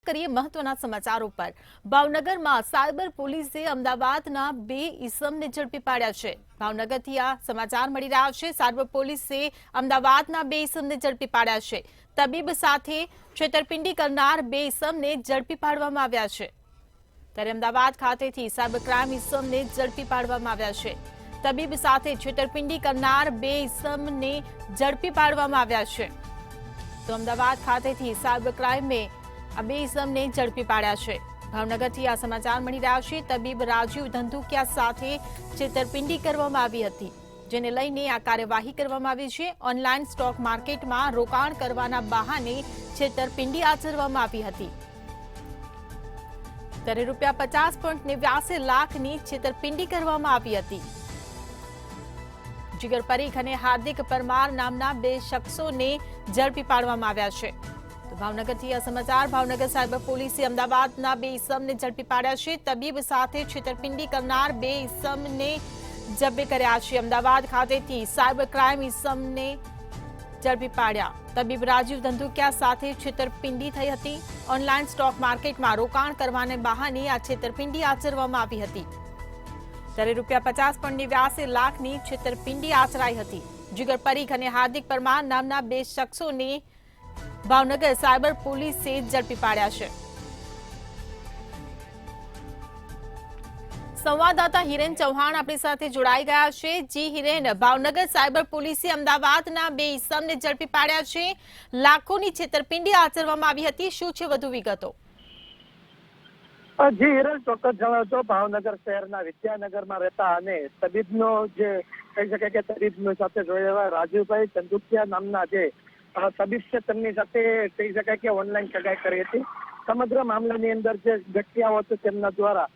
કરીએ મહત્વના સમાચારો પર। ભાવનગરમાં સાયબર પોલીસે અમદાવાદના 2 ઈસમને ઝડપી પાડ્યા છે। ભાવનગરથી આ સમાચાર મળી રહ્યા છે। સાયબર પોલીસે અમદાવાદના 2 ઈસમને ઝડપી પાડ્યા છે। તબીબ સાથે છેતરપિંડી કરનાર 2 ઈસમને ઝડપી પાડવામાં આવ્યા છે। ત્યારે અમદાવાદ ખાતેથી સાયબર ક્રાઇમ ઈસમને ઝડપી પાડવામાં આવ્યા છે। તબીબ સાથે છેતરપિંડી કરનાર 2 ઈસમને ઝડપી પાડવામાં આવ્યા છે। તો અમદાવાદ ખાતેથી સાયબર ક્રાઇમે આ 2 ઈસમને ઝડપી પાડ્યા છે। ભાવનગરથી આ સમાચાર મળી રહ્યા છે। તબીબ રાજીવ ધંધુકિયા સાથે છેતરપિંડી કરવામાં આવી હતી, જેને લઈને આ કાર્યવાહી કરવામાં આવી છે। ઓનલાઈન સ્ટોક માર્કેટમાં રોકાણ કરવાના બહાને છેતરપિંડી આચરવામાં આવી હતી। ત્યારે ₹50.89 લાખની છેતરપિંડી કરવામાં આવી હતી। જીગર પરીખ અને હાર્દિક પરમાર નામના 2 શખ્સોને ઝડપી પાડવામાં આવ્યા છે। તો ભાવનગરથી આ સમાચાર। ભાવનગર સાયબર પોલીસે અમદાવાદના 2 ઈસમને ઝડપી પાડ્યા છે। તબીબ સાથે છેતરપિંડી કરનાર 2 ઈસમને ઝડપી કર્યા છે। અમદાવાદ ખાતેથી સાયબર ક્રાઇમ ઈસમને ઝડપી પાડ્યા। તબીબ રાજીવ ધંધુકિયા સાથે છેતરપિંડી થઈ હતી। ઓનલાઈન સ્ટોક માર્કેટમાં રોકાણ કરવાને બહાને આ છેતરપિંડી આચરવામાં આવી હતી। ત્યારે ₹50.89 લાખની છેતરપિંડી આચરાઈ હતી। જીગર પરીખ અને હાર્દિક પરમાર નામના 2 શખ્સોને ભાવનગર સાયબર પોલીસે ઝડપી પાડ્યા છે। સંવાદદાતા હિરેન ચૌહાણ આપણી સાથે જોડાઈ ગયા છે। જી હિરેન, ભાવનગર સાયબર પોલીસે અમદાવાદના 2 ઈસમને ઝડપી પાડ્યા છે। લાખોની છેતરપિંડી આચરવામાં આવી હતી, શું છે વધુ વિગતો? જી હિરેન, ચોક્કસ જણાવશો। ભાવનગર શહેરના વિદ્યાનગરમાં રહેતા અને તબીબનો જે કહી શકાય કે તબીબની સાથે જોડાયેલા રાજીવભાઈ ચંદુકિયા નામના જે તબીબ છે, તેમની સાથે કહી શકાય કે ઓનલાઈન સગાઈ કરી હતી। સમગ્ર મામલાની અંદર જે વ્યક્તિઓ છે તેમના દ્વારા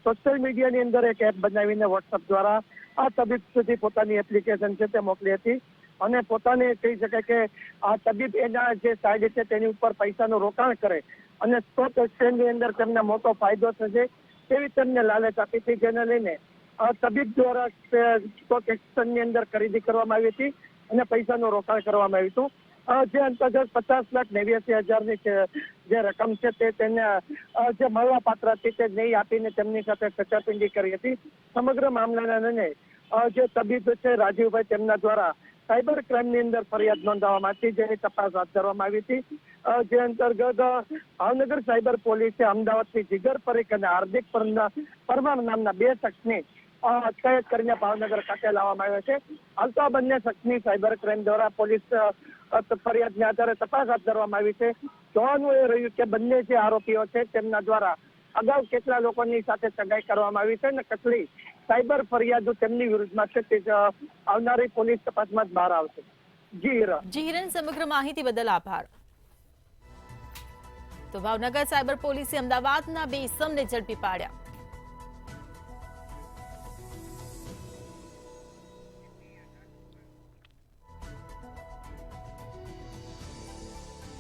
સોશિયલ મીડિયાની અંદર એક એપ બનાવીને વોટ્સઅપ દ્વારા આ તબીબ સુધી પોતાની એપ્લિકેશન છે તે મોકલી હતી અને પોતાને કહી શકાય કે આ તબીબ એના જે સાઇડ છે તેની ઉપર પૈસાનું રોકાણ કરે અને સ્ટોક એક્સચેન્જની અંદર તેમને મોટો ફાયદો થશે તેવી તેમને લાલચ આપી હતી, જેને લઈને તબીબ દ્વારા સ્ટોક એક્સચેન્જની અંદર ખરીદી કરવામાં આવી હતી અને પૈસાનું રોકાણ કરવામાં આવ્યું હતું। જે અંતર્ગત 50,89,000ની જે રકમ છે તે તેને જે મળવા પાત્ર હતી તે નહીં આપીને તેમની સાથે છેતરપિંડી કરી હતી। સમગ્ર મામલાના લઈને જે તબીબ છે રાજીવભાઈ, તેમના દ્વારા સાયબર ક્રાઇમની અંદર ફરિયાદ નોંધાવવામાં હતી, જેની તપાસ હાથ ધરવામાં આવી હતી। જે અંતર્ગત ભાવનગર સાયબર પોલીસે અમદાવાદથી જીગર પરીખ અને હાર્દિક પરમાર નામના 2 શખ્સની અટકાયત કરીને ભાવનગર ખાતે લાવવામાં આવ્યા છે। હાલ તો આ બંને શખ્સની સાયબર ક્રાઇમ દ્વારા પોલીસ ફરિયાદના આધારે તપાસ હાથ ધરવામાં આવી છે। જોવાનું એ રહ્યું કે બંને જે આરોપીઓ છે તેમના દ્વારા અગાઉ કેટલા લોકોની સાથે સગાઈ કરવામાં આવી છે અને કેટલી સાયબર ફરિયાદો તેમની વિરુદ્ધમાં છે તે આવનારી પોલીસ તપાસમાં જ બહાર આવશે। જી હિરેન, સમગ્ર માહિતી બદલ આભાર। તો ભાવનગર સાયબર પોલીસે અમદાવાદના 2 ઈસમને ઝડપી પાડ્યા।